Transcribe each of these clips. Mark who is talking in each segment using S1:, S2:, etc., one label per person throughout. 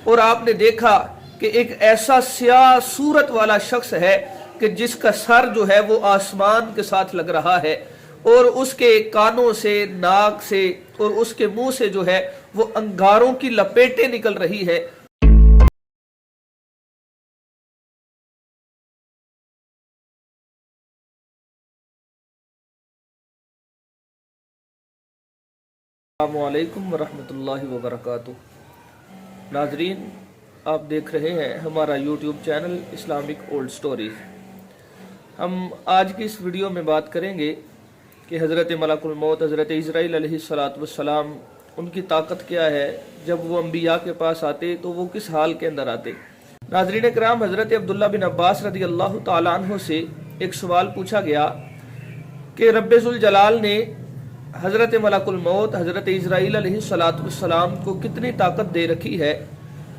S1: اور आपने देखा कि एक ऐसा स्याह सूरत वाला शख्स है कि जिसका सर जो है वो आसमान के साथ लग रहा है और उसके कानों से, नाक से और उसके मुंह से जो है वो अंगारों की लपेटें निकल रही है। अस्सलामुअलैकुम वरहमतुल्लाहि वबरकातुह। नाजरीन, आप देख रहे हैं हमारा YouTube channel Islamic old stories. हम आज की इस वीडियो में बात करेंगे कि हज़रत मलकुल मौत हज़रत इज़राइल अलैहिस्सलातु वस्सलाम उनकी ताकत क्या है। जब वो अंबिया के पास आते तो वो किस हाल के अंदर आते। नाजरीन कराम, हज़रत अब्दुल्ला बिन अब्बास रज़ी अल्लाह तआला अन्हु से एक सवाल पूछा गया कि रब्बे ज़ुल जलाल ने हज़रत मलकुल मौत हज़रत इज़राइल अलैहिस्सलातु वस्सलाम को कितनी ताकत दे रखी है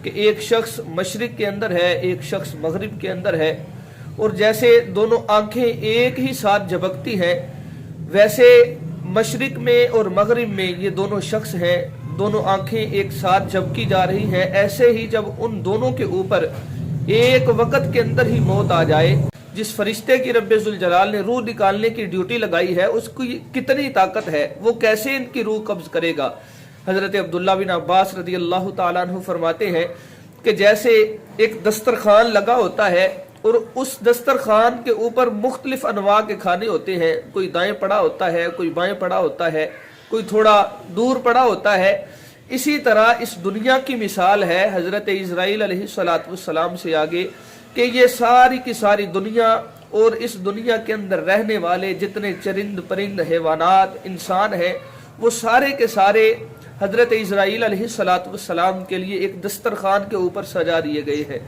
S1: कि एक शख्स मशरिक के अंदर है, एक शख्स मगरिब के अंदर है, और जैसे दोनों आंखें एक ही साथ झपकती हैं वैसे मशरिक में और मगरिब में ये दोनों शख्स हैं, दोनों आंखें एक साथ झपकी जा रही हैं। ऐसे ही जब उन दोनों के ऊपर एक वक्त के अंदर ही मौत आ जाए, जिस फरिश्ते की रब्बे ज़ुल जलाल ने रूह निकालने की ड्यूटी लगाई है उसकी कितनी ताकत है, वो कैसे इनकी रूह कब्ज करेगा। हज़रत अब्दुल्ला बिन अब्बास रज़ी अल्लाह तआला अन्हु फरमाते हैं कि जैसे एक दस्तरखान लगा होता है और उस दस्तरखान के ऊपर मुख्तलिफ अनवा के खाने होते हैं, कोई दाएं पड़ा होता है, कोई बाएं पड़ा होता है, कोई थोड़ा दूर पड़ा होता है। इसी तरह इस दुनिया की मिसाल है हज़रत इज़राइल अलैहिस्सलातु वस्सलाम से आगे कि ये सारी की सारी दुनिया और इस दुनिया के अंदर रहने वाले जितने चरिंद परिंद हैवानात इंसान हैं वो सारे के सारे हज़रत इज़राइल अलैहिस्सलातु वस्सलाम के लिए एक दस्तरखान के ऊपर सजा दिए गए हैं।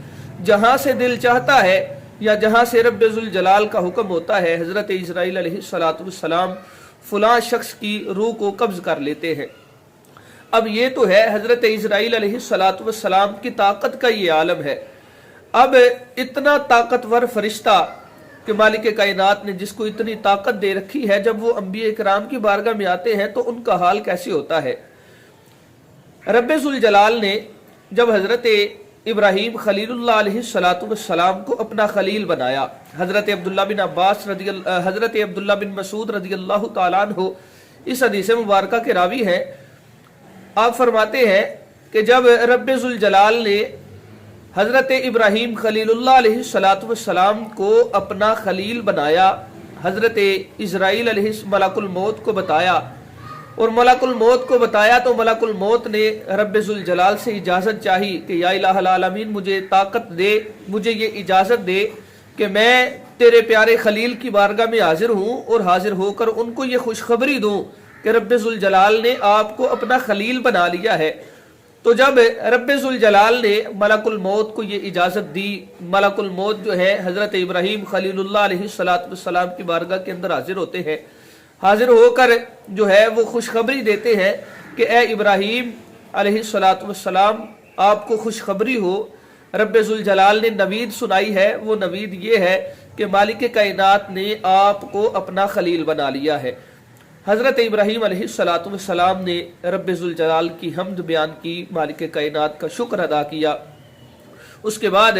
S1: जहाँ से दिल चाहता है या जहाँ से रब्बे ज़ुल जलाल का हुक्म होता है हज़रत इज़राइल अलैहिस्सलातु वस्सलाम फलां शख्स की रूह को कब्ज़ कर लेते हैं। अब ये तो है हज़रत इज़राइल अलैहिस्सलातु वस्सलाम की ताकत का ये आलम है। अब इतना ताकतवर फरिश्ता कि मालिक कायनात ने जिसको इतनी ताकत दे रखी है, जब वो अंबिया इकराम की बारगाह में आते हैं तो उनका हाल कैसे होता है। रब्बे ज़ुल जलाल ने जब हज़रत इब्राहीम खलीलुल्लाह अलैहिस्सलातु वस्सलाम को अपना खलील बनाया, हज़रत अब्दुल्ला बिन अब्बास हज़रत अब्दुल्ला बिन मसूद रज़ी अल्लाह तआला अन्हु इस हदीस मुबारका के रावी हैं। आप फरमाते हैं कि जब रब्बे ज़ुल जलाल ने हज़रत इब्राहीम खलीलुल्लाह अलैहिस्सलातु वस्सलाम को अपना खलील बनाया, हज़रत इज़राइल मलकुल मौत को बताया और मलकुल मौत को बताया तो मलकुल मौत ने रब्बे ज़ुल जलाल से इजाज़त चाही कि या इलाहुल आलमीन मुझे ताकत दे, मुझे ये इजाज़त दे कि मैं तेरे प्यारे खलील की बारगाह में हाजिर हूँ और हाजिर होकर उनको ये खुशखबरी दूँ कि रब्बे ज़ुल जलाल ने आपको अपना खलील बना लिया है। तो जब रब्बे ज़ुल जलाल ने मलकुल मौत को ये इजाज़त दी, मलकुल मौत जो है हज़रत इब्राहीम खलीलुल्लाह अलैहिस्सलातु वस्सलाम की बारगाह के अंदर हाजिर होते हैं। हाजिर होकर जो है वो खुशखबरी देते हैं कि ए इब्राहीम अलैहिस्सलातु वस्सलाम आपको खुशखबरी हो, रब्बे ज़ुल जलाल ने नवीद सुनाई है। वो नवीद ये है कि मालिक कायनात ने आपको अपना खलील बना लिया है। हज़रत इब्राहीम अलैहिस्सलातु वस्सलाम ने रब्बे ज़ुल जलाल की हम्द बयान की, मालिक कायनात का शुक्र अदा किया। उसके बाद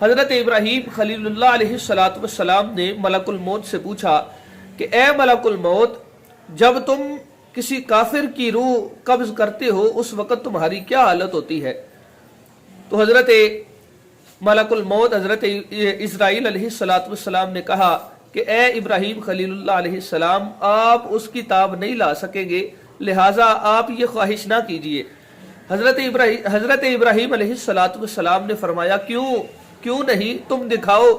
S1: हज़रत इब्राहीम खलीलुल्लाह अलैहिस्सलातु वस्सलाम ने मलकुल मौत से पूछा कि ए मलकुल मौत, जब तुम किसी काफिर की रूह कब्ज़ करते हो उस वक़्त तुम्हारी क्या हालत होती है। तो हज़रत मलकुल मौत हज़रत इज़राइल अलैहिस्सलातु वस्सलाम ने कहा कि ए इब्राहीम खलीलुल्लाह अलैहिस्सलाम, आप उसकी ताब नहीं ला सकेंगे, लिहाजा आप ये ख्वाहिश ना कीजिए। हज़रत इब्राहीम अलैहिस्सलातु वस्सलाम ने फरमाया क्यों नहीं, तुम दिखाओ।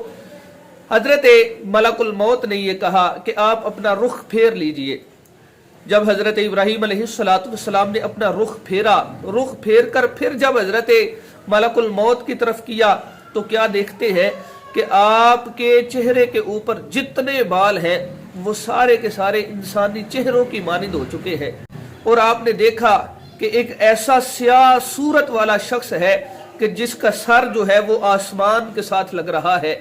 S1: हज़रत मलकुल मौत ने यह कहा कि आप अपना रुख फेर लीजिए। जब हज़रत इब्राहीम अलैहिस्सलातु वस्सलाम ने अपना रुख फेरा, रुख फेर कर फिर जब हज़रत मलकुल मौत की तरफ किया तो क्या देखते हैं कि आपके चेहरे के ऊपर जितने बाल हैं वो सारे के सारे इंसानी चेहरों की मानिंद हो चुके हैं। और आपने देखा कि एक ऐसा स्याह सूरत वाला शख्स है कि जिसका सर जो है वो आसमान के साथ लग रहा है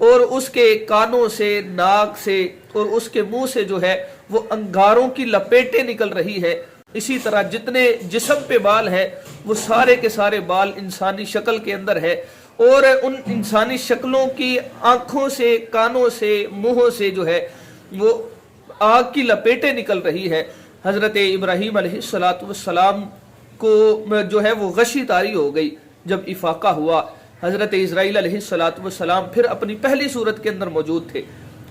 S1: और उसके कानों से, नाक से और उसके मुंह से जो है वो अंगारों की लपेटें निकल रही है। इसी तरह जितने जिस्म पे बाल है वो सारे के सारे बाल इंसानी शक्ल के अंदर है, और उन इंसानी शक्लों की आंखों से, कानों से, मुंहों से जो है वो आग की लपेटें निकल रही है। हजरत इब्राहीम अलैहिस्सलाम को जो है वो गशी तारी हो गई। जब इफाका हुआ, हजरत इस्राईल अलैहिस्सलाम फिर अपनी पहली सूरत के अंदर मौजूद थे।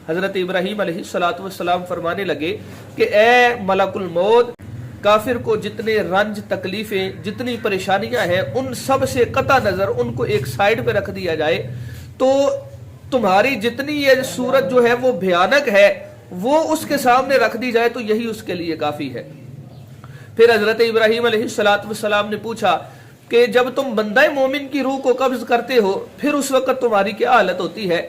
S1: हजरत इब्राहीम अलैहिस्सलाम फरमाने लगे कि ए मलकुल मौत, काफिर को जितने रंज, तकलीफें, जितनी परेशानियां हैं, उन सब से कता नजर उनको एक साइड पे रख दिया जाए तो तुम्हारी जितनी ये सूरत जो है वो भयानक है वो उसके सामने रख दी जाए तो यही उसके लिए काफी है। फिर हजरत इब्राहीम अलैहिस्सलाम ने पूछा कि जब तुम बंदा मोमिन की रूह को कब्ज करते हो फिर उस वक्त तुम्हारी क्या हालत होती है?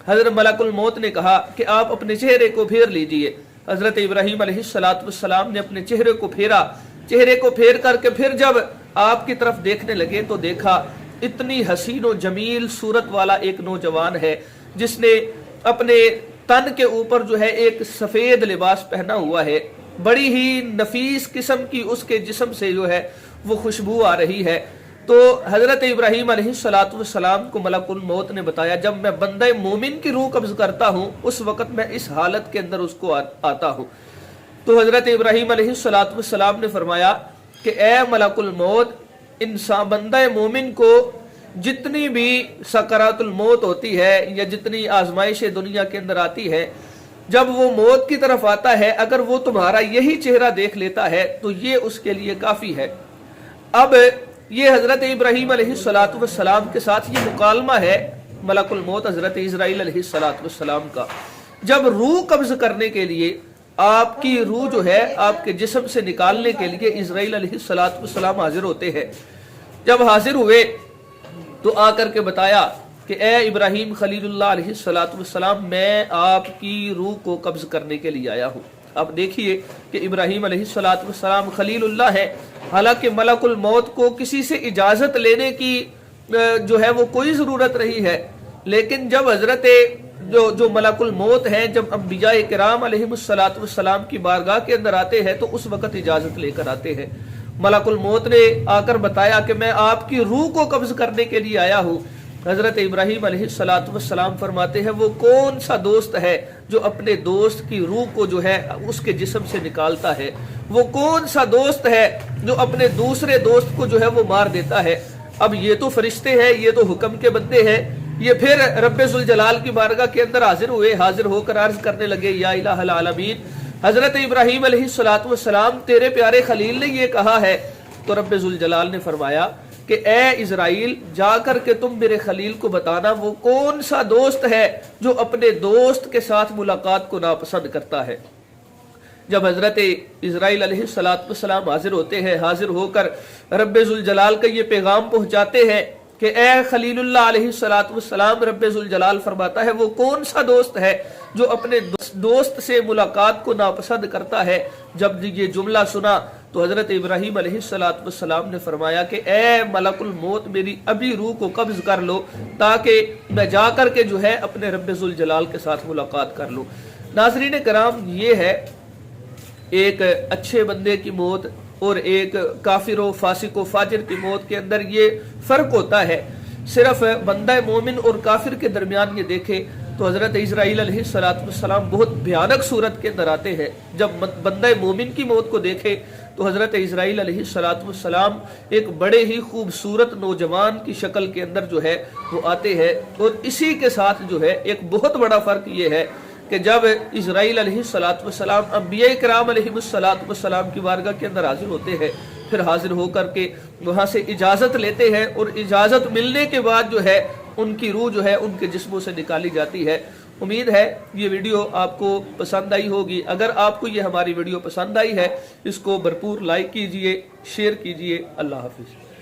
S1: हजरत मलकुल मौत ने कहा कि आप अपने चेहरे को फेर लीजिए। हजरत इब्राहीम अलैहिस्सलाम ने अपने चेहरे को फेरा। चेहरे को फेर करके फिर जब आपकी तरफ देखने लगे तो देखा इतनी हसीन और जमील सूरत वाला एक नौजवान है जिसने अपने तन के ऊपर जो है एक सफेद लिबास पहना हुआ है। बड़ी ही नफीस किस्म की उसके जिस्म से जो है वो खुशबू आ रही है। तो हजरत इब्राहीम अलैहिस्सलाम को मलकुल मौत ने बताया, जब मैं बंदे मोमिन की रूह कब्ज करता हूँ उस वक्त मैं इस हालत के अंदर उसको आता हूँ। तो हजरत इब्राहीम अलैहिस्सलाम ने फरमाया कि ए मलकुल मौत, इंसान बंदे मोमिन को जितनी भी सकरातुल मौत होती है या जितनी आजमाइशें दुनिया के अंदर आती है, जब वो मौत की तरफ आता है, अगर वो तुम्हारा यही चेहरा देख लेता है तो ये उसके लिए काफी है। अब ये हजरत इब्राहीम अलैहिस्सलाम के साथ ये मुकालमा है मलकुल मौत हजरत इस्राईल अलैहिस्सलाम का। जब रूह कब्ज करने के लिए आपकी रूह जो है आपके जिस्म से निकालने के लिए इस्राईल अलैहिस्सलाम हाजिर होते हैं। जब हाजिर हुए तो आकर के बताया कि ए इब्राहीम खलीलुल्लाह अलैहिस्सलाम, मैं आपकी रूह को कब्ज करने के लिए आया हूँ। अब देखिए कि इब्राहीम अलैहिस्सलाम खलीलुल्लाह है, हालांकि मलकुल मौत को किसी से इजाजत लेने की जो है वो कोई जरूरत नहीं है, लेकिन जब हजरत जो मलकुल मौत है, जब अंबिया किराम अलैहिस्सलाम की बारगाह के अंदर आते हैं तो उस वक्त इजाजत लेकर आते हैं। मलकुल मौत ने आकर बताया कि मैं आपकी रूह को कब्ज करने के लिए आया हूँ। हजरत इब्राहीम अलैहिस्सलाम फरमाते हैं, वो कौन सा दोस्त है जो अपने दोस्त की रूह को जो है उसके जिस्म से निकालता है? वो कौन सा दोस्त है जो अपने दूसरे दोस्त को जो है वो मार देता है? अब ये तो फरिश्ते हैं, ये तो हुक्म के बंदे हैं। ये फिर रब्बे जुल जलाल की बारगाह के अंदर हाजिर हुए। हाजिर होकर अर्ज करने लगे, या इलाहल आलमीन, हजरत इब्राहीम अलैहिस्सलाम तेरे प्यारे खलील ने ये कहा है। तो रब्बे जुल जलाल ने फरमाया कि ए इज़राइल, जाकर के तुम मेरे खलील को बताना वो कौन सा दोस्त है जो अपने दोस्त के साथ मुलाकात को नापसंद करता है। जब हजरत इज़राइल अलैहिस्सलाम हाजिर होते हैं, हाजिर होकर रब्बे जुल जलाल का ये पैगाम पहुंचाते हैं कि ए खलीलुल्लाह अलैहिस्सलाम, रब्बे जुल जलाल फरमाता है वो कौन सा दोस्त है जो अपने दोस्त से मुलाकात को नापसंद करता है। जब ये जुमला सुना तो हजरत इब्राहीम अलैहिस्सलाम ने फरमाया कि ए मलकुल मौत, मेरी अभी रूह को कब्ज कर लो ताकि मैं जाकर के जो है अपने रब्बे जुल जलाल के साथ मुलाकात कर लूँ। नाज़रीन कराम, ये है एक अच्छे बंदे की मौत और एक काफिर व फासिक व फाजिर की मौत के अंदर ये फर्क होता है। सिर्फ बंदा मोमिन और काफिर के दरमियान ये देखे तो हजरत इस्राईल अलैहिस्सलाम बहुत भयानक सूरत के अंदर आते हैं। जब बंदा मोमिन की मौत को देखे तो हजरत इस्राईल अलैहिस्सलाम एक बड़े ही खूबसूरत नौजवान की शक्ल के अंदर जो है वो आते हैं। और इसी के साथ जो है एक बहुत बड़ा फर्क ये है कि जब इस्राईल अलैहिस्सलाम अंबिया किराम अलैहिस्सलाम की बारगाह के अंदर हाजिर होते हैं, फिर हाजिर होकर के वहाँ से इजाज़त लेते हैं और इजाज़त मिलने के बाद जो है उनकी रूह जो है उनके जिस्मों से निकाली जाती है। उम्मीद है ये वीडियो आपको पसंद आई होगी। अगर आपको ये हमारी वीडियो पसंद आई है, इसको भरपूर लाइक कीजिए, शेयर कीजिए। अल्लाह हाफिज़।